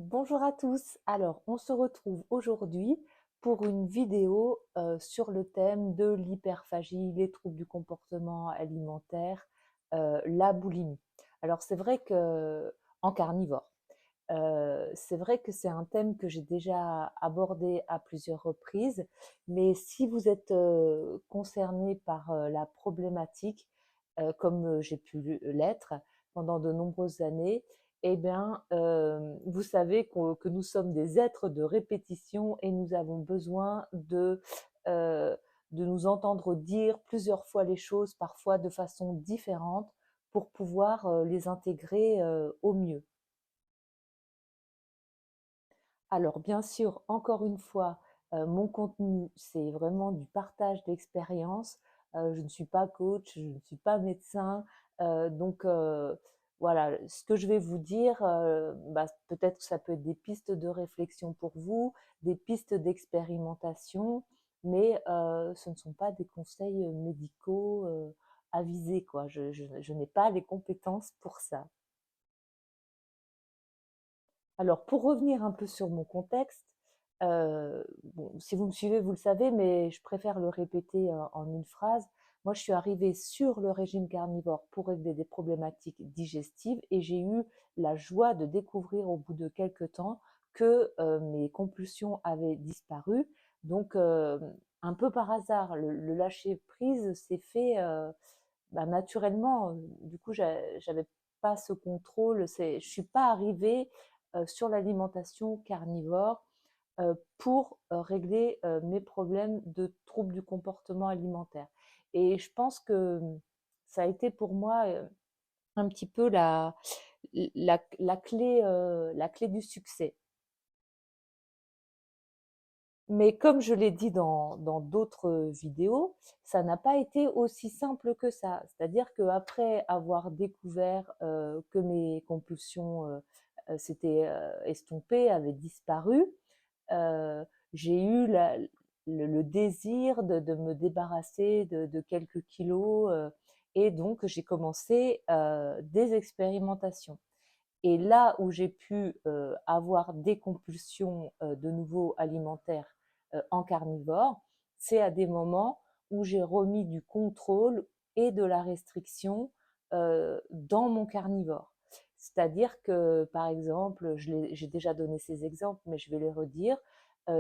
Bonjour à tous. Alors, on se retrouve aujourd'hui pour une vidéo sur le thème de l'hyperphagie, les troubles du comportement alimentaire, la boulimie. Alors, c'est vrai que en carnivore, c'est vrai que c'est un thème que j'ai déjà abordé à plusieurs reprises, mais si vous êtes concerné par la problématique, comme j'ai pu l'être pendant de nombreuses années, eh bien, vous savez que nous sommes des êtres de répétition et nous avons besoin euh, de nous entendre dire plusieurs fois les choses, parfois de façon différente, pour pouvoir les intégrer au mieux. Alors bien sûr, encore une fois, mon contenu, c'est vraiment du partage d'expérience. Je ne suis pas coach, je ne suis pas médecin, donc voilà, ce que je vais vous dire, bah, peut-être que ça peut être des pistes de réflexion pour vous, des pistes d'expérimentation, mais ce ne sont pas des conseils médicaux avisés, quoi. Je n'ai pas les compétences pour ça. Alors, pour revenir un peu sur mon contexte, bon, si vous me suivez, vous le savez, mais je préfère le répéter en une phrase. Moi, je suis arrivée sur le régime carnivore pour régler des problématiques digestives et j'ai eu la joie de découvrir au bout de quelques temps que mes compulsions avaient disparu. Donc, un peu par hasard, le lâcher prise s'est fait bah, naturellement. Du coup, j'avais pas ce contrôle. Je suis pas arrivée sur l'alimentation carnivore pour régler mes problèmes de troubles du comportement alimentaire. Et je pense que ça a été pour moi un petit peu la clé du succès. Mais comme je l'ai dit dans d'autres vidéos, ça n'a pas été aussi simple que ça. C'est-à-dire qu'après avoir découvert que mes compulsions s'étaient estompées, avaient disparu, euh, j'ai eu le désir de me débarrasser de quelques kilos et donc j'ai commencé des expérimentations. Et là où j'ai pu avoir des compulsions de nouveau alimentaires en carnivore, c'est à des moments où j'ai remis du contrôle et de la restriction dans mon carnivore. C'est-à-dire que, par exemple, j'ai déjà donné ces exemples, mais je vais les redire.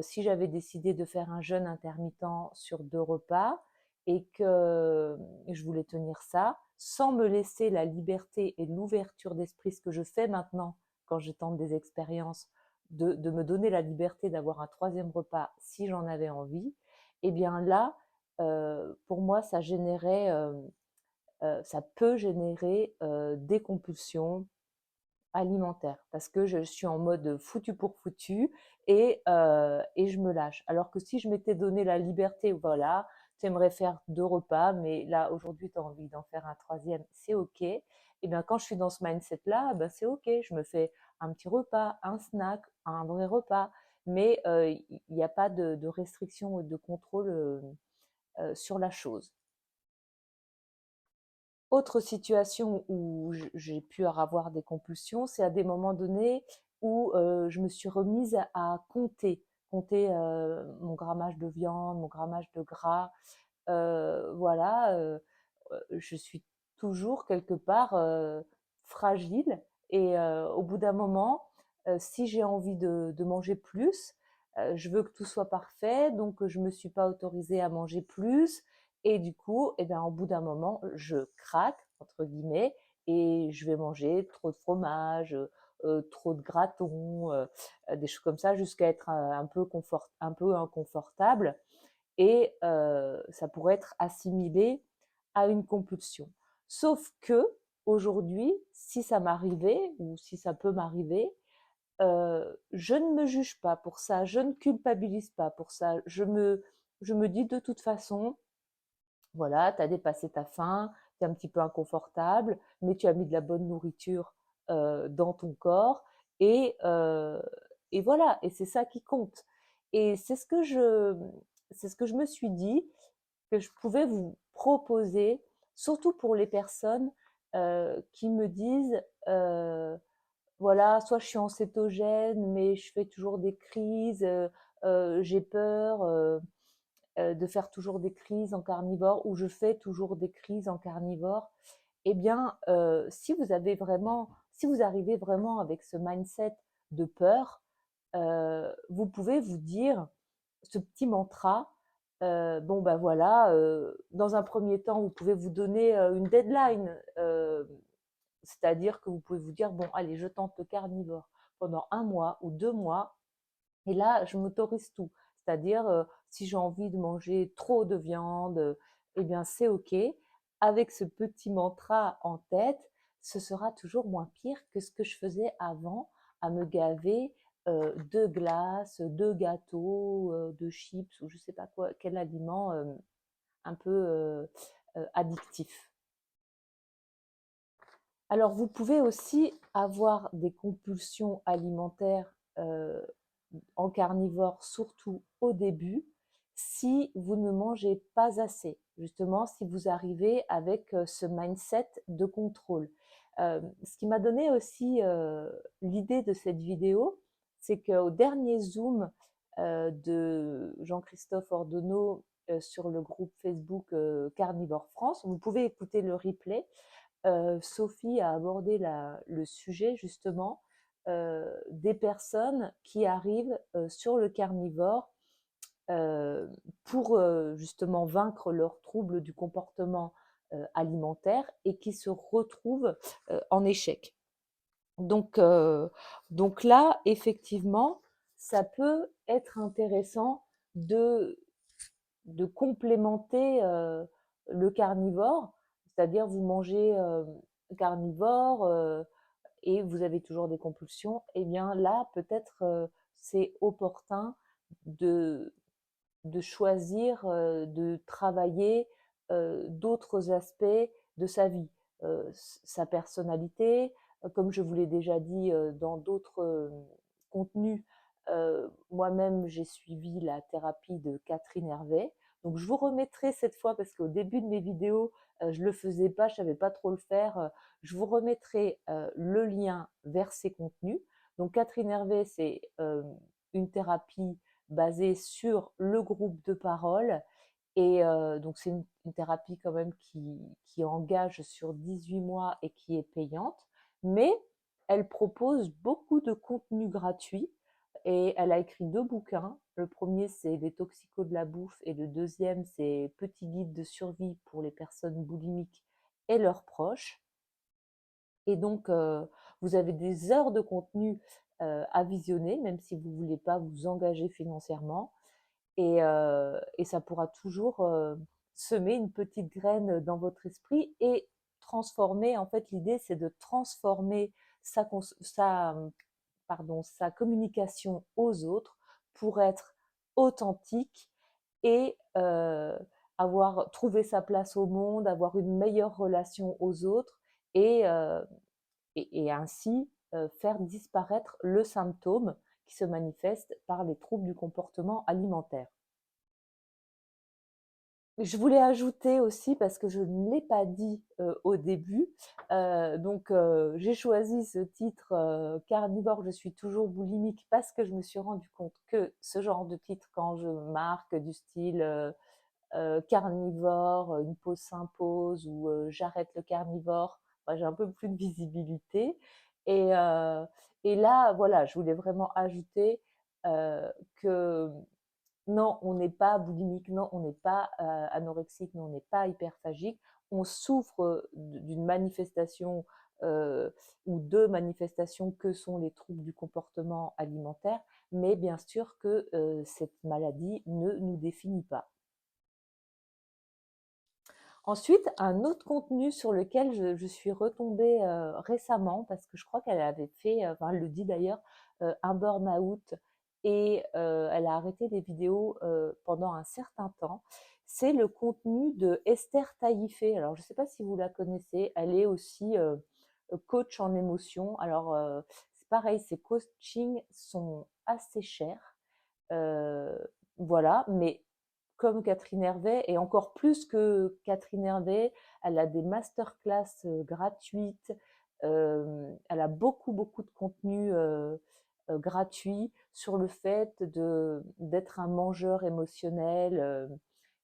Si j'avais décidé de faire un jeûne intermittent sur 2 repas et que je voulais tenir ça, sans me laisser la liberté et l'ouverture d'esprit, ce que je fais maintenant quand je tente des expériences, de me donner la liberté d'avoir un troisième repas si j'en avais envie, et bien là, pour moi, ça peut générer des compulsions alimentaires parce que je suis en mode foutu pour foutu et je me lâche. Alors que si je m'étais donné la liberté, voilà, tu aimerais faire 2 repas, mais là aujourd'hui tu as envie d'en faire un troisième, c'est ok. Et bien quand je suis dans ce mindset-là, ben c'est ok, je me fais un petit repas, un snack, un vrai repas, mais il n'y a pas de restriction ou de contrôle sur la chose. Autre situation où j'ai pu avoir des compulsions, c'est à des moments donnés où je me suis remise à compter mon grammage de viande, mon grammage de gras. Voilà, je suis toujours quelque part fragile et au bout d'un moment, si j'ai envie de manger plus, je veux que tout soit parfait, donc je me suis pas autorisée à manger plus et du coup, eh bien, au bout d'un moment, je craque entre guillemets et je vais manger trop de fromage, trop de gratons, des choses comme ça jusqu'à être un peu inconfortable et ça pourrait être assimilé à une compulsion. Sauf que aujourd'hui, si ça m'arrivait ou si ça peut m'arriver, je ne me juge pas pour ça, je ne culpabilise pas pour ça. Je me dis de toute façon, voilà, tu as dépassé ta faim, tu es un petit peu inconfortable, mais tu as mis de la bonne nourriture dans ton corps et, euh, et voilà, et c'est ça qui compte. Et c'est ce que je me suis dit que je pouvais vous proposer, surtout pour les personnes qui me disent voilà, soit je suis en cétogène, mais je fais toujours des crises, j'ai peur de faire toujours des crises en carnivore, ou je fais toujours des crises en carnivore. Eh bien, si vous arrivez vraiment avec ce mindset de peur, vous pouvez vous dire ce petit mantra. Bon, ben voilà, dans un premier temps, vous pouvez vous donner une deadline. C'est-à-dire que vous pouvez vous dire, bon, allez, je tente le carnivore pendant 1 mois ou 2 mois, et là, je m'autorise tout. C'est-à-dire, si j'ai envie de manger trop de viande, eh bien, c'est OK. Avec ce petit mantra en tête, ce sera toujours moins pire que ce que je faisais avant, à me gaver de glace, de gâteaux, de chips, ou je ne sais pas quoi, quel aliment un peu addictif. Alors, vous pouvez aussi avoir des compulsions alimentaires en carnivore, surtout au début, si vous ne mangez pas assez. Justement, si vous arrivez avec ce mindset de contrôle. Ce qui m'a donné aussi l'idée de cette vidéo, c'est qu'au dernier Zoom de Jean-Christophe Ordonneau sur le groupe Facebook Carnivore France, vous pouvez écouter le replay. Sophie a abordé le sujet justement des personnes qui arrivent sur le carnivore euh, pour justement vaincre leurs troubles du comportement alimentaire et qui se retrouvent en échec. Donc, euh, donc là, effectivement, ça peut être intéressant de, de complémenter le carnivore, c'est-à-dire vous mangez carnivore et vous avez toujours des compulsions, et bien là, peut-être c'est opportun de, de choisir de travailler d'autres aspects de sa vie, sa personnalité, comme je vous l'ai déjà dit dans d'autres contenus. Moi-même, j'ai suivi la thérapie de Catherine Hervé. Donc, je vous remettrai cette fois, parce qu'au début de mes vidéos, je ne le faisais pas, je ne savais pas trop le faire. Je vous remettrai le lien vers ces contenus. Donc, Catherine Hervé, c'est une thérapie basée sur le groupe de parole. Et donc, c'est une thérapie quand même qui engage sur 18 mois et qui est payante. Mais elle propose beaucoup de contenu gratuit et elle a écrit 2 bouquins. Le premier, c'est Les toxicos de la bouffe, et le deuxième, c'est Petit guide de survie pour les personnes boulimiques et leurs proches. Et donc, vous avez des heures de contenu à visionner, même si vous ne voulez pas vous engager financièrement. Et ça pourra toujours semer une petite graine dans votre esprit et transformer. En fait, l'idée, c'est de transformer sa communication aux autres pour être authentique et avoir trouvé sa place au monde, avoir une meilleure relation aux autres, et, euh, et ainsi faire disparaître le symptôme qui se manifeste par les troubles du comportement alimentaire. Je voulais ajouter aussi, parce que je ne l'ai pas dit au début, j'ai choisi ce titre Carnivore, je suis toujours boulimique, parce que je me suis rendu compte que ce genre de titre, quand je marque du style carnivore, une pause s'impose, ou j'arrête le carnivore, bah, j'ai un peu plus de visibilité. Et, euh, et là, voilà, je voulais vraiment ajouter que non, on n'est pas boulimique, non, on n'est pas anorexique, non, on n'est pas hyperphagique. On souffre d'une manifestation ou de manifestations que sont les troubles du comportement alimentaire, mais bien sûr que cette maladie ne nous définit pas. Ensuite, un autre contenu sur lequel je suis retombée récemment, parce que je crois qu'elle avait fait, enfin, elle le dit d'ailleurs, un burn-out, et elle a arrêté les vidéos pendant un certain temps. C'est le contenu de Esther Taïfé. Alors, je ne sais pas si vous la connaissez. Elle est aussi coach en émotion. Alors, c'est pareil, ses coachings sont assez chers. Euh, voilà, mais comme Catherine Hervé, et encore plus que Catherine Hervé, elle a des masterclass gratuites Elle a beaucoup, beaucoup de contenu gratuit sur le fait d'être un mangeur émotionnel.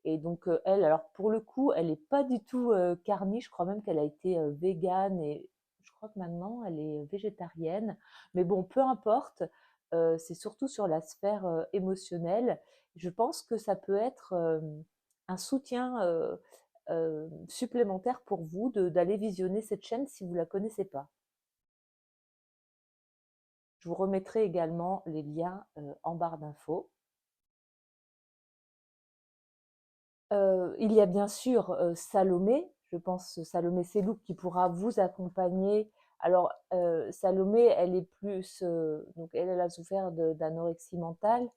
Et donc, elle, alors pour le coup, elle n'est pas du tout carni. Je crois même qu'elle a été végane et je crois que maintenant, elle est végétarienne. Mais bon, peu importe. C'est surtout sur la sphère émotionnelle. Je pense que ça peut être un soutien supplémentaire pour vous d'aller visionner cette chaîne si vous ne la connaissez pas. Je vous remettrai également les liens en barre d'infos. Il y a bien sûr Salomé, je pense Salomé Selouk qui pourra vous accompagner. Alors Salomé, elle est plus, donc elle a souffert d'anorexie mentale,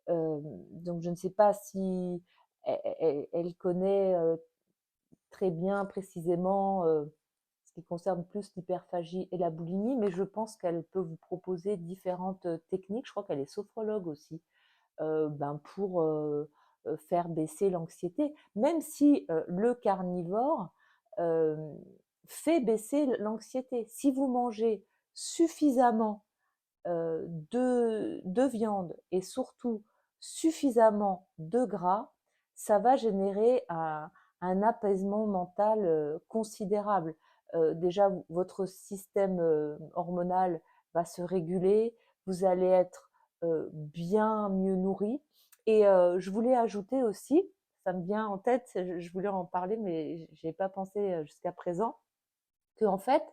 donc je ne sais pas si elle connaît très bien précisément ce qui concerne plus l'hyperphagie et la boulimie, mais je pense qu'elle peut vous proposer différentes techniques. Je crois qu'elle est sophrologue aussi, pour faire baisser l'anxiété, même si le carnivore euh, fait baisser l'anxiété. Si vous mangez suffisamment de viande et surtout suffisamment de gras, ça va générer un apaisement mental considérable. Déjà, votre système hormonal va se réguler, vous allez être bien mieux nourri. Et je voulais ajouter aussi, ça me vient en tête, je voulais en parler, mais je n'y ai pas pensé jusqu'à présent, que en fait,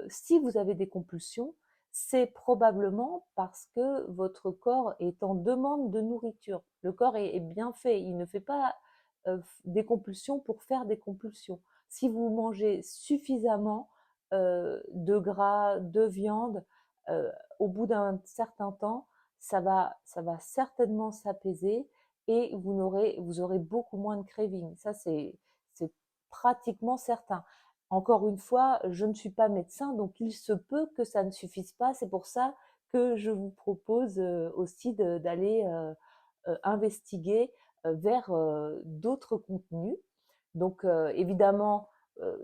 si vous avez des compulsions, c'est probablement parce que votre corps est en demande de nourriture. Le corps est bien fait, il ne fait pas des compulsions pour faire des compulsions. Si vous mangez suffisamment de gras, de viande, euh, au bout d'un certain temps, ça va certainement s'apaiser et vous aurez beaucoup moins de craving. Ça, c'est pratiquement certain. Encore une fois, je ne suis pas médecin, donc il se peut que ça ne suffise pas. C'est pour ça que je vous propose aussi d'aller investiguer vers d'autres contenus. Donc évidemment,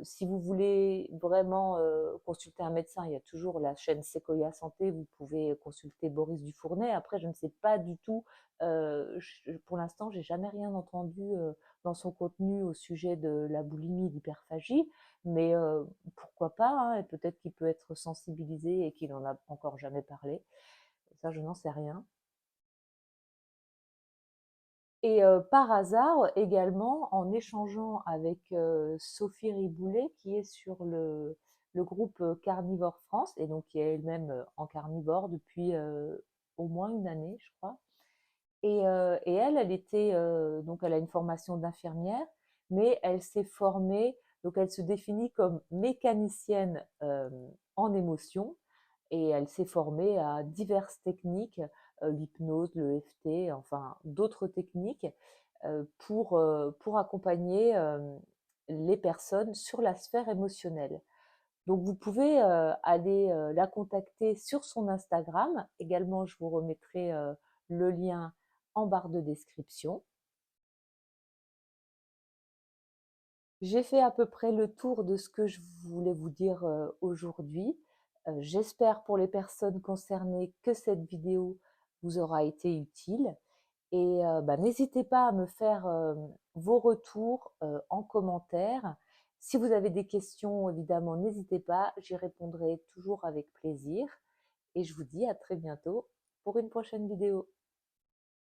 si vous voulez vraiment consulter un médecin, il y a toujours la chaîne Sequoia Santé, vous pouvez consulter Boris Dufournet. Après, je ne sais pas du tout, pour l'instant, j'ai jamais rien entendu dans son contenu au sujet de la boulimie, l'hyperphagie, mais pourquoi pas, hein, et peut-être qu'il peut être sensibilisé et qu'il n'en a encore jamais parlé. Ça, je n'en sais rien. Et par hasard, également, en échangeant avec Sophie Riboulet, qui est sur le groupe Carnivore France, et donc qui est elle-même en carnivore depuis au moins une année, je crois. Et elle, elle était, donc elle a une formation d'infirmière, mais elle s'est formée, donc elle se définit comme mécanicienne en émotion, et elle s'est formée à diverses techniques, l'hypnose, le EFT, enfin d'autres techniques pour accompagner les personnes sur la sphère émotionnelle. Donc vous pouvez aller la contacter sur son Instagram. Également, je vous remettrai le lien en barre de description. J'ai fait à peu près le tour de ce que je voulais vous dire aujourd'hui. J'espère pour les personnes concernées que cette vidéo vous aura été utile. Et n'hésitez pas à me faire vos retours en commentaire. Si vous avez des questions, évidemment, n'hésitez pas, j'y répondrai toujours avec plaisir. Et je vous dis à très bientôt pour une prochaine vidéo.